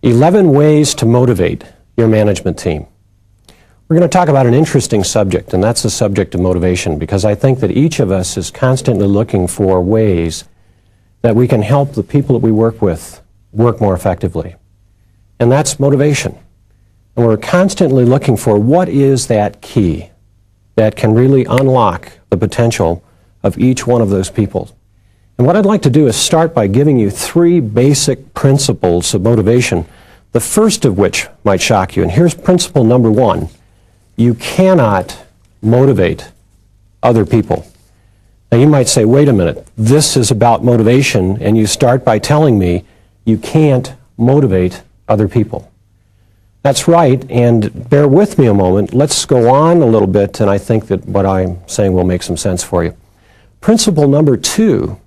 11 ways to motivate your management team. We're going to talk about an interesting subject, and that's the subject of motivation, because I think that each of us is constantly looking for ways that we can help the people that we work with work more effectively. And that's motivation. And we're constantly looking for what is that key that can really unlock the potential of each one of those people. And what I'd like to do is start by giving you 3 basic principles of motivation, the first of which might shock you. And here's principle number 1. You cannot motivate other people. Now you might say, wait a minute, this is about motivation, and you start by telling me you can't motivate other people. That's right, and bear with me a moment. Let's go on a little bit, and I think that what I'm saying will make some sense for you. Principle number 2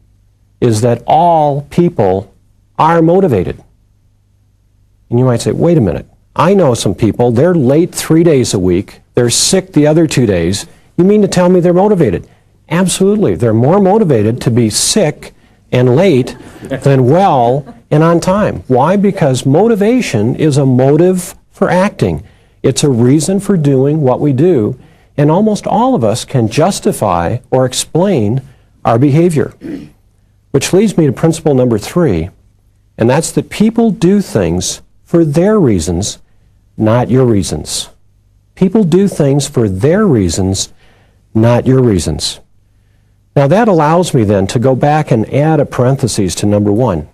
is that all people are motivated. And you might say, wait a minute, I know some people, they're late 3 days a week, they're sick the other 2 days. You mean to tell me they're motivated? Absolutely. They're more motivated to be sick and late than well and on time. Why? Because motivation is a motive for acting. It's a reason for doing what we do, and almost all of us can justify or explain our behavior. Which leads me to principle number 3, and that's that people do things for their reasons, not your reasons. People do things for their reasons, not your reasons. Now that allows me then to go back and add a parenthesis to number 1.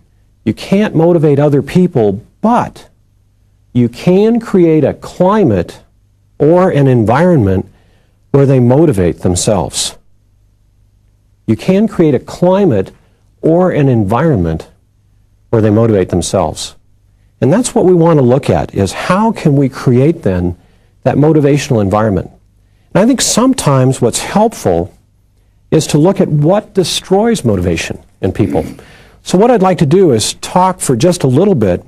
You can't motivate other people, but you can create a climate or an environment where they motivate themselves. You can create a climate or an environment where they motivate themselves. And that's what we want to look at, is how can we create then that motivational environment. And I think sometimes what's helpful is to look at what destroys motivation in people. So what I'd like to do is talk for just a little bit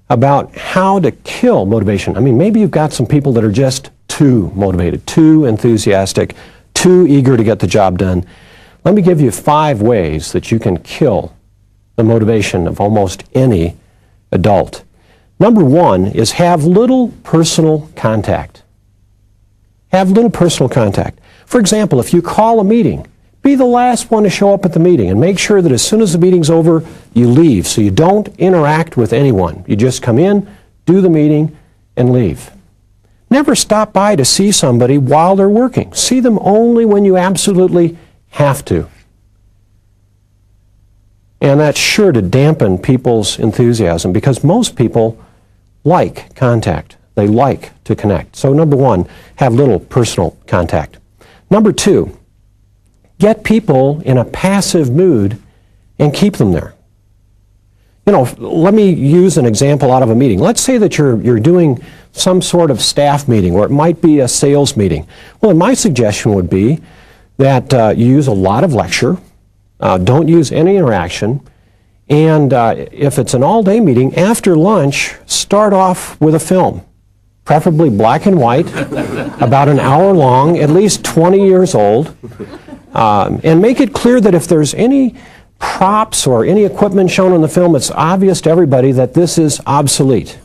about how to kill motivation. I mean, maybe you've got some people that are just too motivated, too enthusiastic, too eager to get the job done. Let me give you 5 ways that you can kill the motivation of almost any adult. Number 1 is have little personal contact. Have little personal contact. For example, if you call a meeting, be the last one to show up at the meeting and make sure that as soon as the meeting's over, you leave so you don't interact with anyone. You just come in, do the meeting, and leave. Never stop by to see somebody while they're working. See them only when you absolutely have to. And that's sure to dampen people's enthusiasm, because most people like contact. They like to connect. So number 1, have little personal contact. Number 2, get people in a passive mood and keep them there. You know, let me use an example out of a meeting. Let's say that you're doing some sort of staff meeting, or it might be a sales meeting. Well, my suggestion would be that you use a lot of lecture, don't use any interaction, and if it's an all-day meeting, after lunch, start off with a film, preferably black and white, about an hour long, at least 20 years old, and make it clear that if there's any props or any equipment shown in the film, it's obvious to everybody that this is obsolete.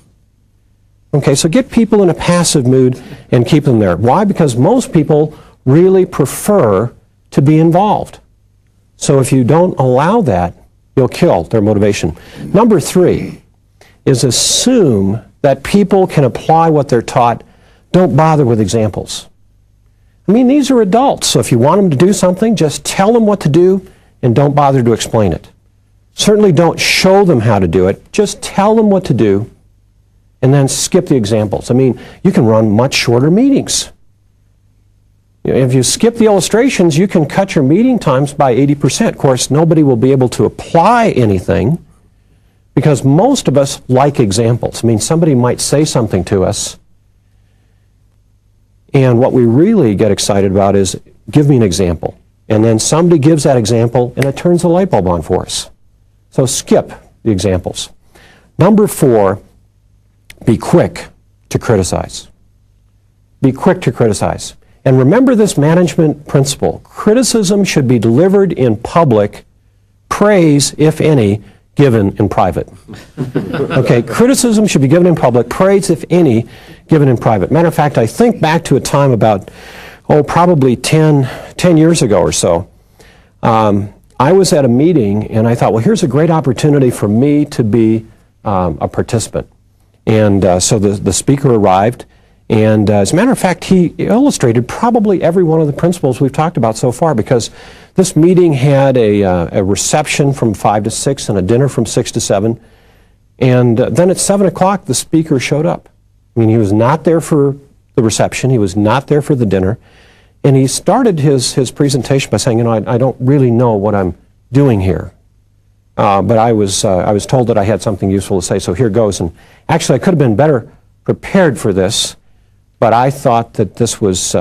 Okay, so get people in a passive mood and keep them there. Why? Because most people really prefer to be involved. So if you don't allow that, you'll kill their motivation. Number 3 is assume that people can apply what they're taught. Don't bother with examples. I mean, these are adults, so if you want them to do something, just tell them what to do and don't bother to explain it. Certainly don't show them how to do it. Just tell them what to do and then skip the examples. I mean, you can run much shorter meetings. You know, if you skip the illustrations, you can cut your meeting times by 80%. Of course, nobody will be able to apply anything because most of us like examples. I mean, somebody might say something to us, and what we really get excited about is, give me an example. And then somebody gives that example, and it turns the light bulb on for us. So skip the examples. Number 4, be quick to criticize. Be quick to criticize. And remember this management principle. Criticism should be delivered in public. Praise, if any, given in private. Okay, criticism should be given in public, praise, if any, given in private. Matter of fact, I think back to a time about, probably 10 years ago or so. I was at a meeting and I thought, well, here's a great opportunity for me to be a participant. And so the speaker arrived, and as a matter of fact, he illustrated probably every one of the principles we've talked about so far, because this meeting had a reception from 5 to 6 and a dinner from 6 to 7. And then at 7 o'clock, the speaker showed up. I mean, he was not there for the reception. He was not there for the dinner. And he started his presentation by saying, I don't really know what I'm doing here. But I was told that I had something useful to say, so here goes. And actually, I could have been better prepared for this, but I thought that this was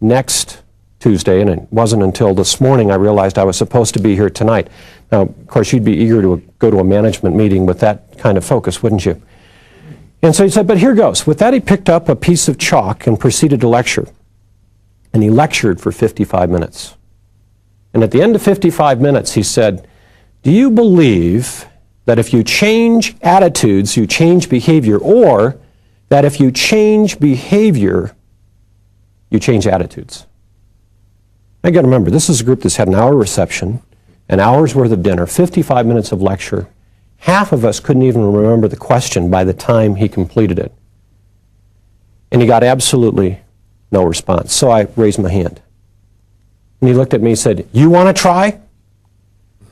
next Tuesday, and it wasn't until this morning I realized I was supposed to be here tonight. Now, of course, you'd be eager to go to a management meeting with that kind of focus, wouldn't you? And so he said, but here goes. With that, he picked up a piece of chalk and proceeded to lecture. And he lectured for 55 minutes. And at the end of 55 minutes, he said, do you believe that if you change attitudes, you change behavior, or that if you change behavior, you change attitudes? I got to remember, this is a group that's had an hour reception, an hour's worth of dinner, 55 minutes of lecture. Half of us couldn't even remember the question by the time he completed it. And he got absolutely no response. So I raised my hand. And he looked at me and said, you want to try?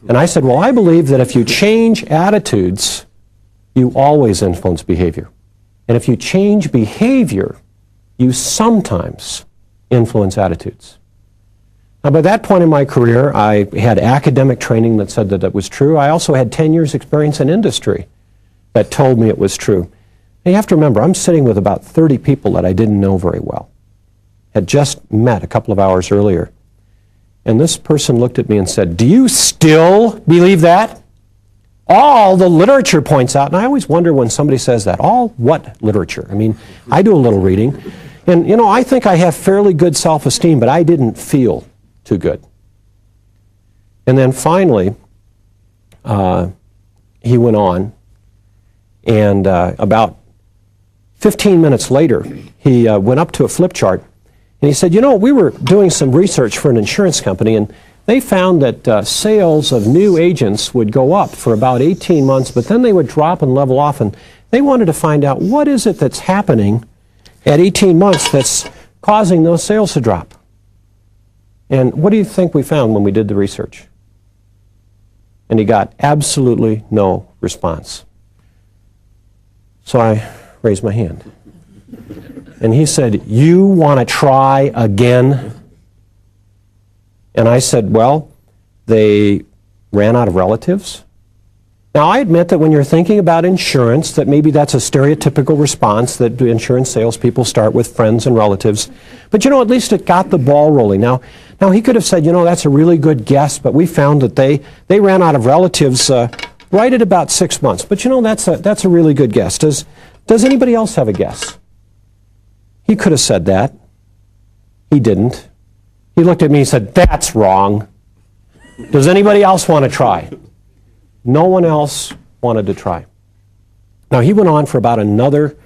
And I said, well, I believe that if you change attitudes, you always influence behavior. And if you change behavior, you sometimes influence attitudes. Now, by that point in my career, I had academic training that said that that was true. I also had 10 years' experience in industry that told me it was true. And you have to remember, I'm sitting with about 30 people that I didn't know very well. Had just met a couple of hours earlier. And this person looked at me and said, do you still believe that? All the literature points out, and I always wonder when somebody says that, all what literature? I mean, I do a little reading, and I think I have fairly good self-esteem, but I didn't feel too good. And then finally, he went on, and about 15 minutes later, he went up to a flip chart, and he said, we were doing some research for an insurance company, and they found that sales of new agents would go up for about 18 months, but then they would drop and level off, and they wanted to find out what is it that's happening at 18 months that's causing those sales to drop. And what do you think we found when we did the research? And he got absolutely no response. So I raised my hand. And he said, you want to try again? And I said, well, they ran out of relatives. Now, I admit that when you're thinking about insurance, that maybe that's a stereotypical response, that insurance salespeople start with friends and relatives. But, at least it got the ball rolling. Now he could have said, that's a really good guess, but we found that they ran out of relatives right at about 6 months. But, that's a really good guess. Does anybody else have a guess? He could have said that. He didn't. He looked at me and said, that's wrong. Does anybody else want to try? No one else wanted to try. Now, he went on for about another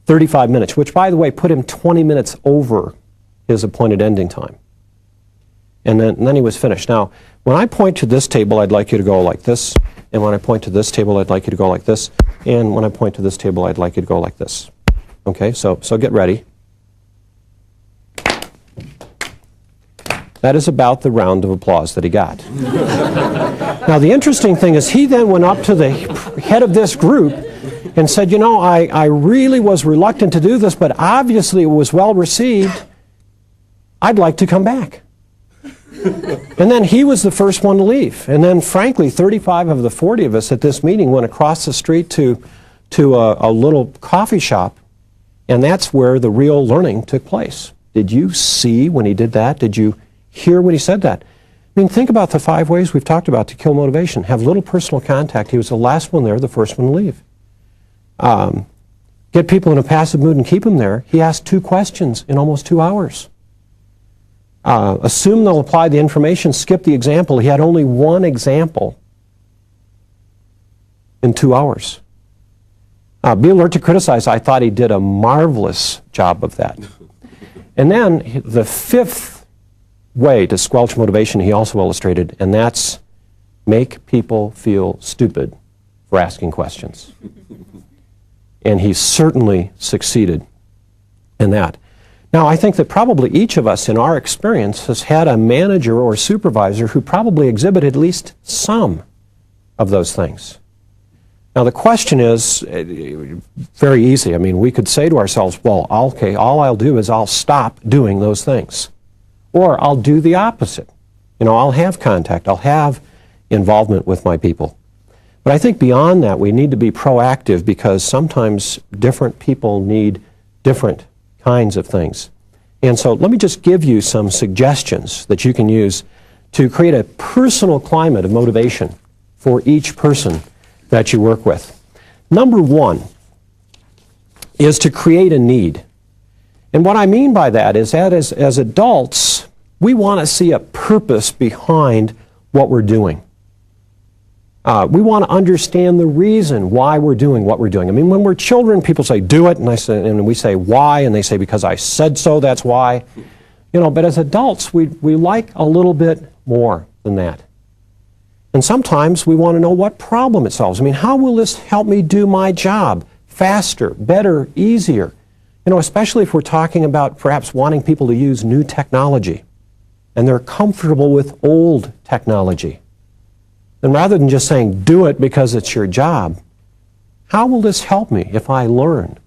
35 minutes, which, by the way, put him 20 minutes over his appointed ending time. And then he was finished. Now, when I point to this table, I'd like you to go like this. And when I point to this table, I'd like you to go like this. And when I point to this table, I'd like you to go like this. Okay, so get ready. That is about the round of applause that he got. Now, the interesting thing is he then went up to the head of this group and said, I really was reluctant to do this, but obviously it was well received. I'd like to come back. And then he was the first one to leave. And then, frankly, 35 of the 40 of us at this meeting went across the street to a little coffee shop, and that's where the real learning took place. Did you see when he did that? Did you hear when he said that? I mean, think about the 5 ways we've talked about to kill motivation. Have little personal contact. He was the last one there, the first one to leave. Get people in a passive mood and keep them there. He asked 2 questions in almost 2 hours. Assume they'll apply the information, skip the example. He had only one example. in 2 hours. Be alert to criticize. I thought he did a marvelous job of that. And then the fifth way to squelch motivation he also illustrated, and that's make people feel stupid for asking questions. And he certainly succeeded in that. Now, I think that probably each of us in our experience has had a manager or supervisor who probably exhibited at least some of those things. Now, the question is very easy. I mean, we could say to ourselves, well, okay, all I'll do is I'll stop doing those things. Or I'll do the opposite. You know, I'll have contact. I'll have involvement with my people. But I think beyond that, we need to be proactive because sometimes different people need different kinds of things. And so let me just give you some suggestions that you can use to create a personal climate of motivation for each person that you work with. Number one is to create a need. And what I mean by that is that as adults, we want to see a purpose behind what we're doing. We want to understand the reason why we're doing what we're doing. I mean, when we're children, people say, do it, and we say, why? And they say, because I said so, that's why. You know, but as adults, we like a little bit more than that. And sometimes we want to know what problem it solves. I mean, how will this help me do my job faster, better, easier? You know, especially if we're talking about perhaps wanting people to use new technology and they're comfortable with old technology. And rather than just saying, do it because it's your job, how will this help me if I learn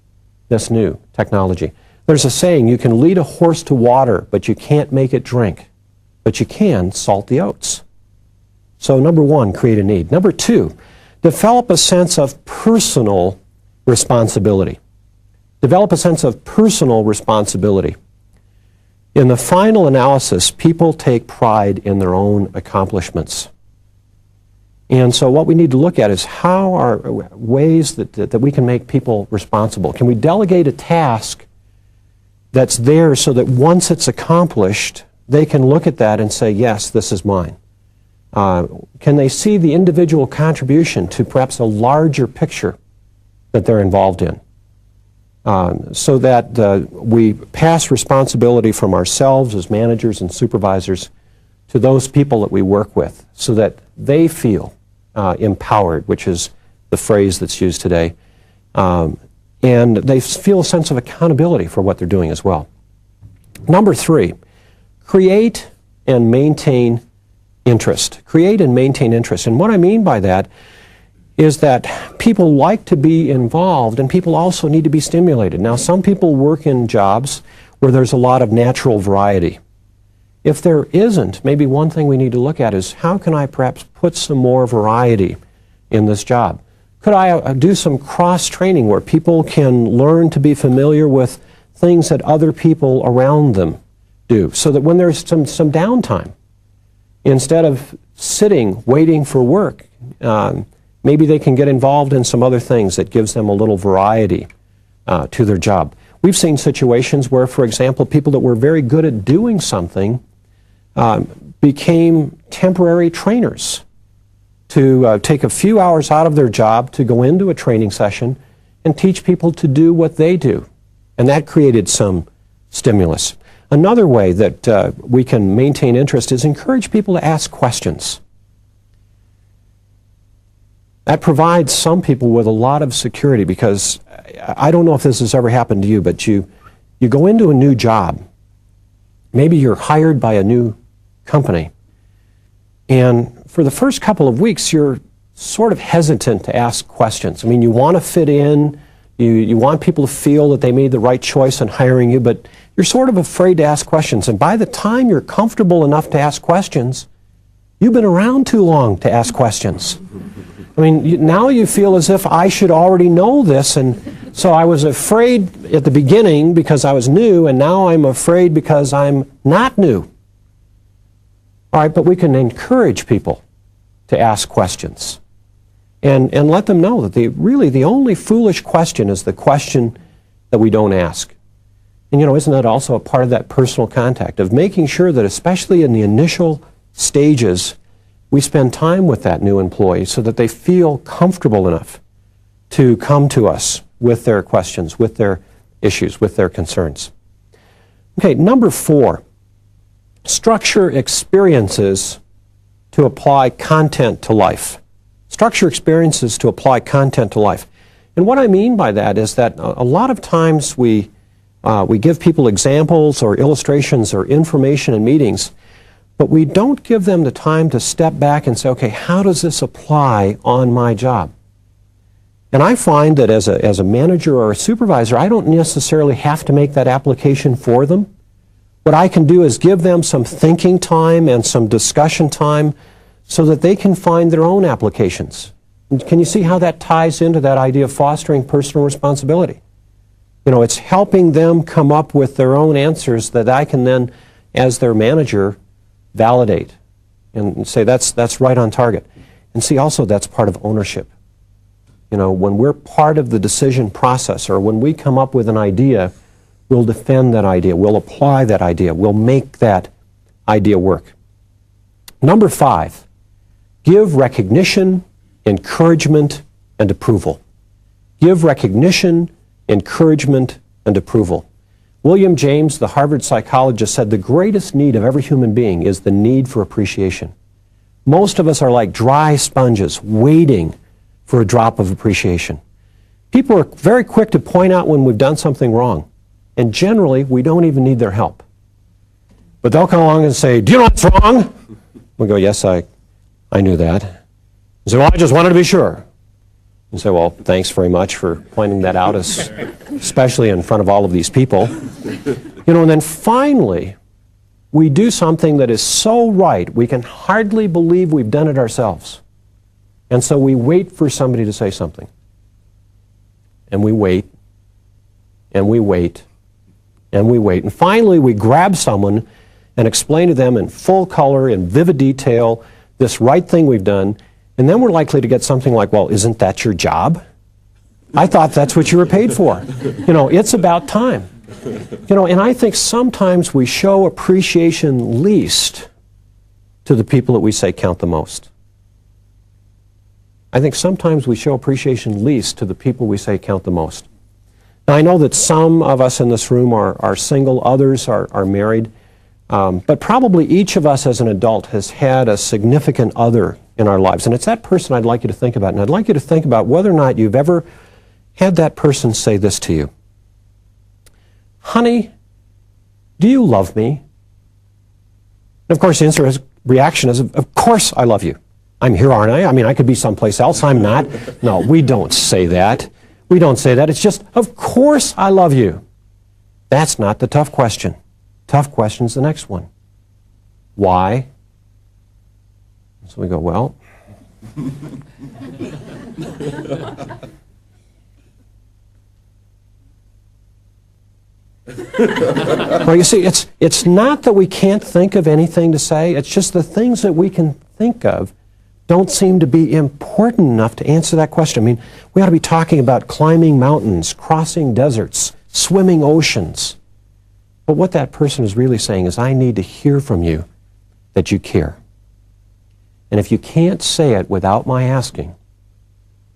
this new technology? There's a saying, you can lead a horse to water, but you can't make it drink. But you can salt the oats. So number one, create a need. Number two, develop a sense of personal responsibility. Develop a sense of personal responsibility. In the final analysis, people take pride in their own accomplishments. And so what we need to look at is how are ways that we can make people responsible. Can we delegate a task that's there so that once it's accomplished, they can look at that and say, yes, this is mine. Can they see the individual contribution to perhaps a larger picture that they're involved in? So that we pass responsibility from ourselves as managers and supervisors to those people that we work with so that they feel empowered, which is the phrase that's used today, and they feel a sense of accountability for what they're doing as well. Number three, create and maintain interest. Create and maintain interest. And what I mean by that is that people like to be involved and people also need to be stimulated. Now, some people work in jobs where there's a lot of natural variety. If there isn't, maybe one thing we need to look at is how can I perhaps put some more variety in this job? Could I do some cross-training where people can learn to be familiar with things that other people around them do so that when there's some downtime, instead of sitting, waiting for work, maybe they can get involved in some other things that gives them a little variety to their job. We've seen situations where, for example, people that were very good at doing something became temporary trainers to take a few hours out of their job to go into a training session and teach people to do what they do. And that created some stimulus. Another way that we can maintain interest is encourage people to ask questions. That provides some people with a lot of security because I don't know if this has ever happened to you, but you go into a new job. Maybe you're hired by a new company. And for the first couple of weeks, you're sort of hesitant to ask questions. I mean, you want to fit in. You want people to feel that they made the right choice in hiring you, but you're sort of afraid to ask questions. And by the time you're comfortable enough to ask questions, you've been around too long to ask questions. I mean, now you feel as if I should already know this, and so I was afraid at the beginning because I was new, and now I'm afraid because I'm not new. All right, but we can encourage people to ask questions and let them know that really the only foolish question is the question that we don't ask. And you know, isn't that also a part of that personal contact, of making sure that especially in the initial stages, we spend time with that new employee so that they feel comfortable enough to come to us with their questions, with their issues, with their concerns. Okay, number 4, structure experiences to apply content to life. Structure experiences to apply content to life. And what I mean by that is that a lot of times we give people examples or illustrations or information in meetings, but we don't give them the time to step back and say, okay, how does this apply on my job? And I find that as a manager or a supervisor, I don't necessarily have to make that application for them. What I can do is give them some thinking time and some discussion time so that they can find their own applications. And can you see how that ties into that idea of fostering personal responsibility? You know, it's helping them come up with their own answers that I can then, as their manager, validate and say that's right on target. And see, also that's part of ownership. You know, when we're part of the decision process or when we come up with an idea, we'll defend that idea, we'll apply that idea, we'll make that idea work. Number 5, give recognition, encouragement, and approval. Give recognition, encouragement, and approval. William James, the Harvard psychologist, said the greatest need of every human being is the need for appreciation. Most of us are like dry sponges waiting for a drop of appreciation. People are very quick to point out when we've done something wrong, and generally we don't even need their help. But they'll come along and say, do you know what's wrong? We go, yes, I knew that. They say, well, I just wanted to be sure. And say, well, thanks very much for pointing that out, especially in front of all of these people. You know, and then finally, we do something that is so right, we can hardly believe we've done it ourselves. And so we wait for somebody to say something. And we wait, and we wait, and we wait. And finally, we grab someone and explain to them in full color, in vivid detail, this right thing we've done. And then we're likely to get something like, well, isn't that your job? I thought that's what you were paid for. You know, it's about time. You know, and I think sometimes we show appreciation least to the people that we say count the most. I think sometimes we show appreciation least to the people we say count the most. Now, I know that some of us in this room are single, others are married, but probably each of us as an adult has had a significant other in our lives. And it's that person I'd like you to think about. And I'd like you to think about whether or not you've ever had that person say this to you. Honey, do you love me? And of course, the reaction is, of course I love you. I'm here, aren't I? I mean, I could be someplace else. I'm not. No, we don't say that. We don't say that. It's just, of course I love you. That's not the tough question. Tough question's the next one. Why? So we go, well, well, you see, it's not that we can't think of anything to say. It's just the things that we can think of don't seem to be important enough to answer that question. I mean, we ought to be talking about climbing mountains, crossing deserts, swimming oceans. But what that person is really saying is, I need to hear from you that you care. And if you can't say it without my asking,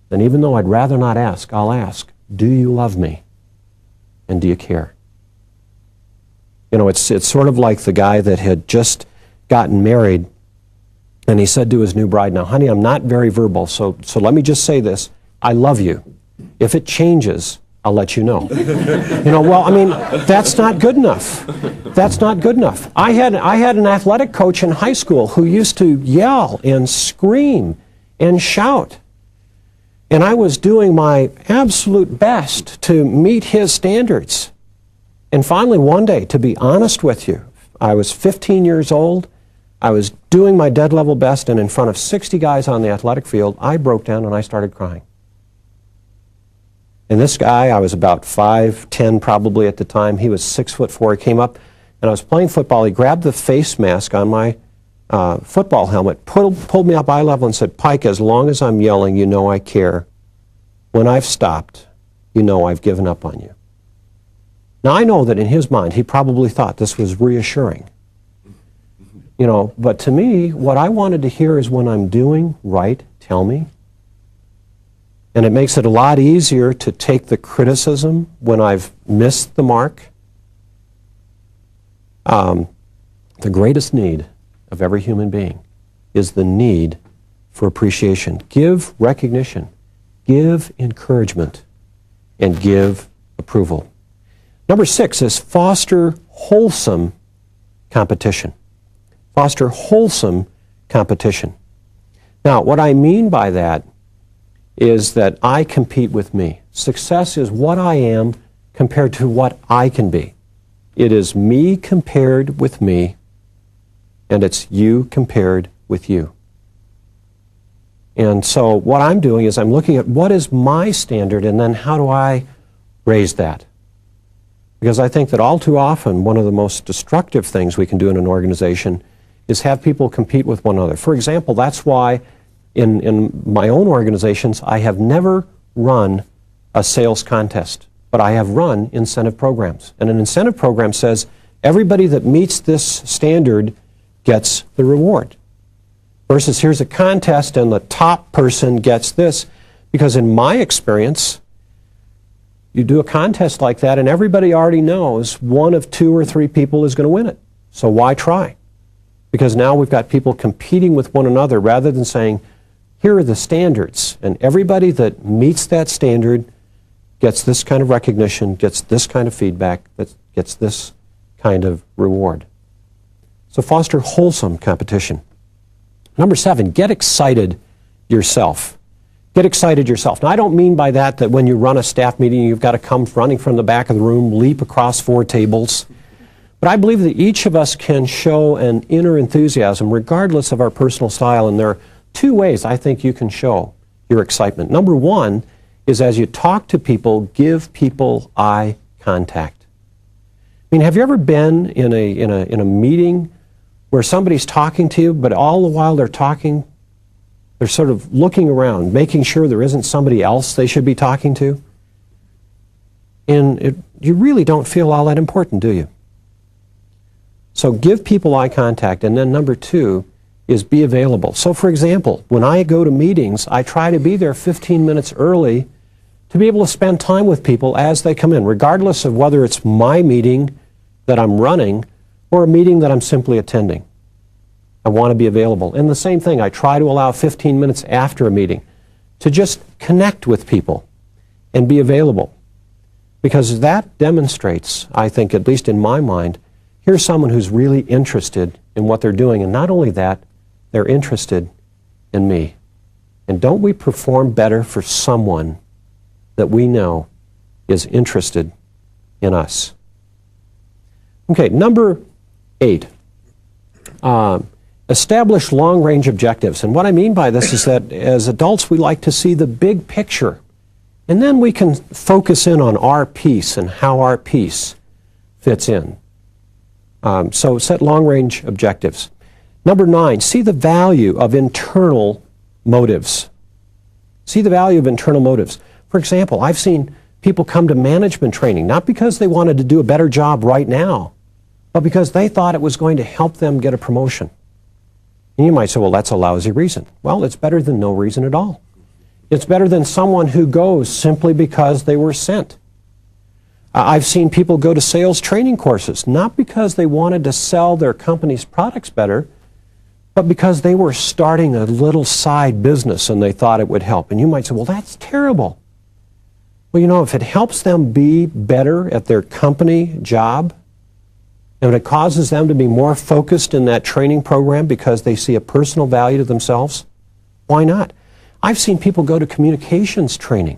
then even though I'd rather not ask, I'll ask, do you love me? And do you care? You know, it's sort of like the guy that had just gotten married, and he said to his new bride, now, honey, I'm not very verbal, so let me just say this. I love you. If it changes, I'll let you know. You know, well, I mean, that's not good enough. That's not good enough. I had an athletic coach in high school who used to yell and scream and shout. And I was doing my absolute best to meet his standards. And finally, one day, to be honest with you, I was 15 years old. I was doing my dead level best, and in front of 60 guys on the athletic field, I broke down and I started crying. And this guy, I was about 5'10" probably at the time. He was 6'4". He came up, and I was playing football. He grabbed the face mask on my football helmet, pulled me up eye level and said, Pike, as long as I'm yelling, you know I care. When I've stopped, you know I've given up on you. Now, I know that in his mind, he probably thought this was reassuring. But to me, what I wanted to hear is when I'm doing right, tell me. And it makes it a lot easier to take the criticism when I've missed the mark. The greatest need of every human being is the need for appreciation. Give recognition, give encouragement, and give approval. Number 6 is foster wholesome competition. Foster wholesome competition. Now, what I mean by that is that I compete with me. Success is what I am compared to what I can be. It is me compared with me, and it's you compared with you. And so what I'm doing is I'm looking at what is my standard, and then how do I raise that? Because I think that all too often one of the most destructive things we can do in an organization is have people compete with one another. For example, that's why in my own organizations I have never run a sales contest, but I have run incentive programs. And an incentive program says everybody that meets this standard gets the reward. Versus here's a contest and the top person gets this. Because in my experience, you do a contest like that and everybody already knows one of 2 or 3 people is going to win it. So why try? Because now we've got people competing with one another rather than saying, here are the standards, and everybody that meets that standard gets this kind of recognition, gets this kind of feedback, gets this kind of reward. So foster wholesome competition. Number 7, get excited yourself. Get excited yourself. Now, I don't mean by that when you run a staff meeting, you've got to come running from the back of the room, leap across 4 tables. But I believe that each of us can show an inner enthusiasm regardless of our personal style, and there are 2 ways I think you can show your excitement. Number 1 is as you talk to people, give people eye contact. I mean, have you ever been in a meeting where somebody's talking to you, but all the while they're talking, they're sort of looking around, making sure there isn't somebody else they should be talking to? And you really don't feel all that important, do you? So give people eye contact. And then number 2 is be available. So for example, when I go to meetings, I try to be there 15 minutes early to be able to spend time with people as they come in, regardless of whether it's my meeting that I'm running or a meeting that I'm simply attending. I want to be available. And the same thing, I try to allow 15 minutes after a meeting to just connect with people and be available. Because that demonstrates, I think, at least in my mind, here's someone who's really interested in what they're doing. And not only that, they're interested in me. And don't we perform better for someone that we know is interested in us? Okay, number 8. Establish long-range objectives. And what I mean by this is that as adults, we like to see the big picture. And then we can focus in on our piece and how our piece fits in. So set long-range objectives. Number 9, see the value of internal motives. See the value of internal motives. For example, I've seen people come to management training, not because they wanted to do a better job right now, but because they thought it was going to help them get a promotion. And you might say, well, that's a lousy reason. Well, it's better than no reason at all. It's better than someone who goes simply because they were sent. I've seen people go to sales training courses, not because they wanted to sell their company's products better, but because they were starting a little side business and they thought it would help. And you might say, well, that's terrible. Well, you know, if it helps them be better at their company job, and it causes them to be more focused in that training program because they see a personal value to themselves, why not? I've seen people go to communications training,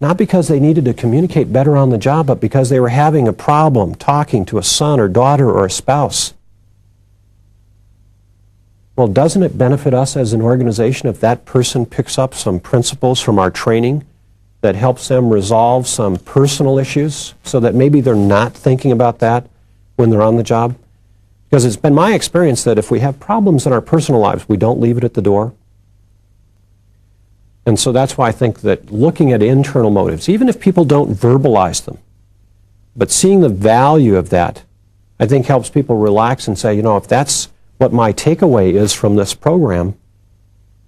not because they needed to communicate better on the job, but because they were having a problem talking to a son or daughter or a spouse. Well, doesn't it benefit us as an organization if that person picks up some principles from our training that helps them resolve some personal issues so that maybe they're not thinking about that when they're on the job? Because it's been my experience that if we have problems in our personal lives, we don't leave it at the door. And so that's why I think that looking at internal motives, even if people don't verbalize them, but seeing the value of that, I think helps people relax and say, you know, if that's what my takeaway is from this program,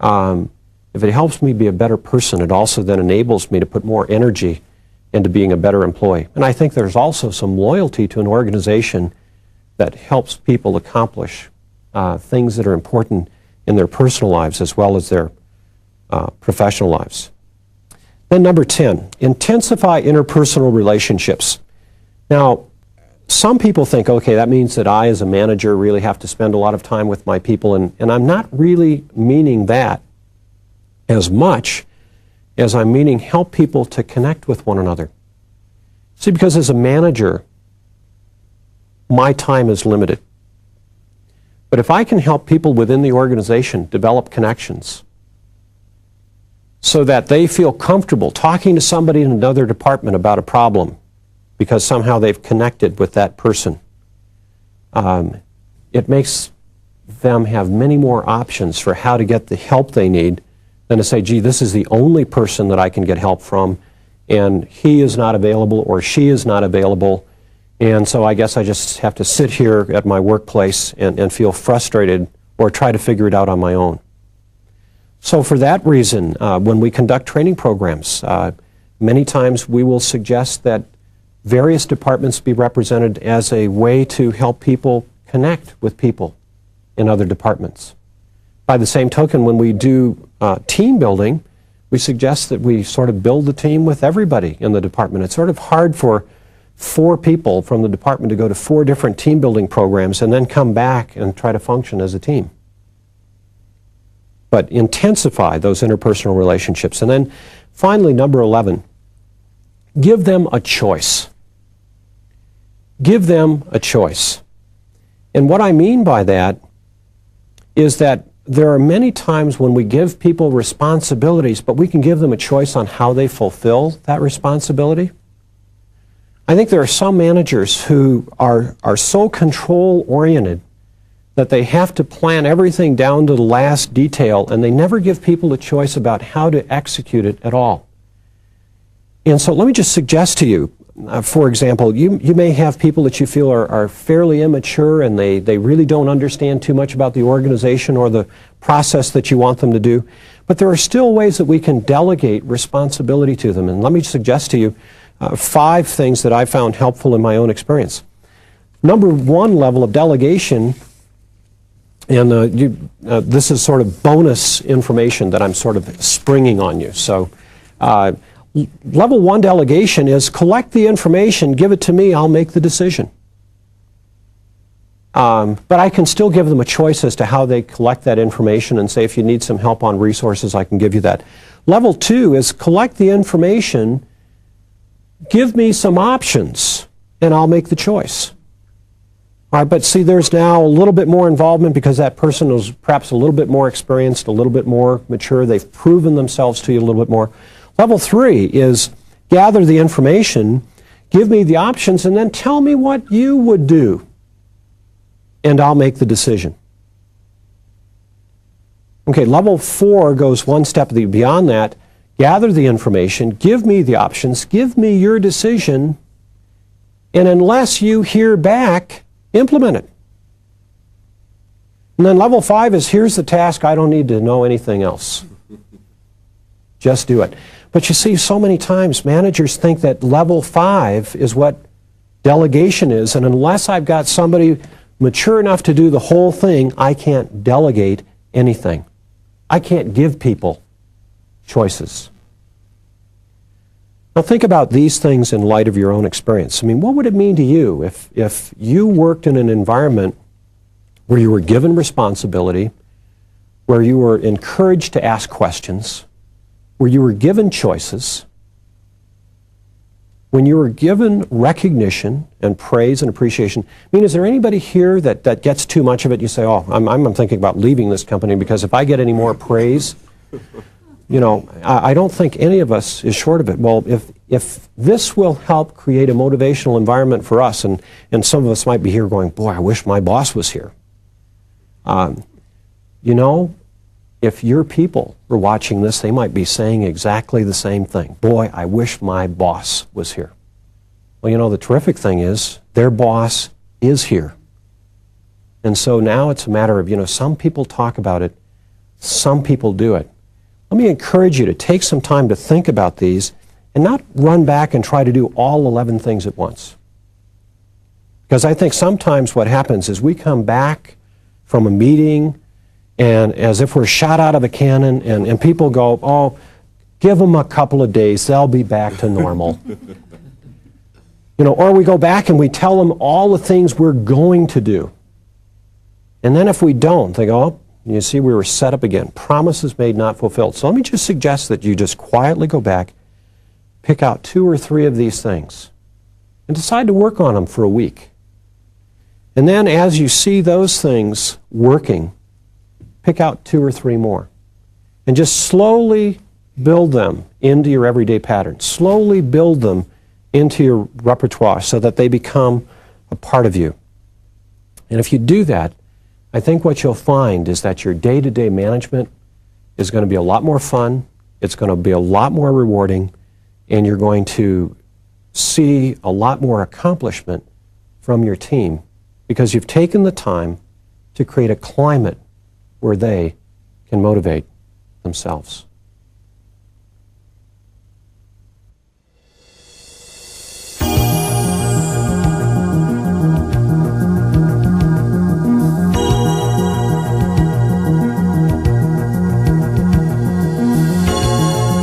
if it helps me be a better person, it also then enables me to put more energy into being a better employee. And I think there's also some loyalty to an organization that helps people accomplish things that are important in their personal lives as well as their professional lives. Then number 10, intensify interpersonal relationships. Now, some people think, okay, that means that I as a manager really have to spend a lot of time with my people, and I'm not really meaning that as much as I'm meaning help people to connect with one another. See, because as a manager, my time is limited. But if I can help people within the organization develop connections so that they feel comfortable talking to somebody in another department about a problem because somehow they've connected with that person, it makes them have many more options for how to get the help they need than to say, gee, this is the only person that I can get help from, and he is not available or she is not available, and so I guess I just have to sit here at my workplace and feel frustrated or try to figure it out on my own. So for that reason, when we conduct training programs, many times we will suggest that various departments be represented as a way to help people connect with people in other departments. By the same token, when we do team building, we suggest that we sort of build the team with everybody in the department. It's sort of hard for 4 people from the department to go to 4 different team building programs and then come back and try to function as a team. But intensify those interpersonal relationships. And then finally, number 11, give them a choice. Give them a choice. And what I mean by that is that there are many times when we give people responsibilities, but we can give them a choice on how they fulfill that responsibility. I think there are some managers who are so control-oriented that they have to plan everything down to the last detail, and they never give people a choice about how to execute it at all. And so let me just suggest to you, for example, you may have people that you feel are fairly immature and they really don't understand too much about the organization or the process that you want them to do. But there are still ways that we can delegate responsibility to them. And let me suggest to you 5 things that I found helpful in my own experience. Number 1 level of delegation, and this is sort of bonus information that I'm sort of springing on you. So level 1 delegation is collect the information, give it to me, I'll make the decision. But I can still give them a choice as to how they collect that information and say, if you need some help on resources, I can give you that. Level 2 is collect the information, give me some options, and I'll make the choice. All right, but see, there's now a little bit more involvement because that person is perhaps a little bit more experienced, a little bit more mature. They've proven themselves to you a little bit more. Level 3 is gather the information, give me the options, and then tell me what you would do, and I'll make the decision. Okay, level 4 goes one step beyond that. Gather the information, give me the options, give me your decision, and unless you hear back, implement it. And then level 5 is, here's the task, I don't need to know anything else. Just do it. But you see, so many times managers think that level 5 is what delegation is, and unless I've got somebody mature enough to do the whole thing, I can't delegate anything. I can't give people choices. Now think about these things in light of your own experience. I mean, what would it mean to you if you worked in an environment where you were given responsibility, where you were encouraged to ask questions, where you were given choices, when you were given recognition and praise and appreciation? I mean, is there anybody here that gets too much of it? You say, oh, I'm thinking about leaving this company because if I get any more praise, you know, I don't think any of us is short of it. Well, if this will help create a motivational environment for us, and some of us might be here going, boy, I wish my boss was here. You know, if your people were watching this, they might be saying exactly the same thing. Boy, I wish my boss was here. Well, you know, the terrific thing is their boss is here. And so now it's a matter of, some people talk about it, some people do it. Let me encourage you to take some time to think about these and not run back and try to do all 11 things at once. Because I think sometimes what happens is we come back from a meeting and as if we're shot out of a cannon and people go, oh, give them a couple of days, they'll be back to normal. Or we go back and we tell them all the things we're going to do. And then if we don't, they go, oh, you see, we were set up again. Promises made, not fulfilled. So let me just suggest that you just quietly go back, pick out 2 or 3 of these things, and decide to work on them for a week. And then as you see those things working, pick out 2 or 3 more. And just slowly build them into your everyday pattern. Slowly build them into your repertoire so that they become a part of you. And if you do that, I think what you'll find is that your day-to-day management is going to be a lot more fun, it's going to be a lot more rewarding, and you're going to see a lot more accomplishment from your team because you've taken the time to create a climate where they can motivate themselves.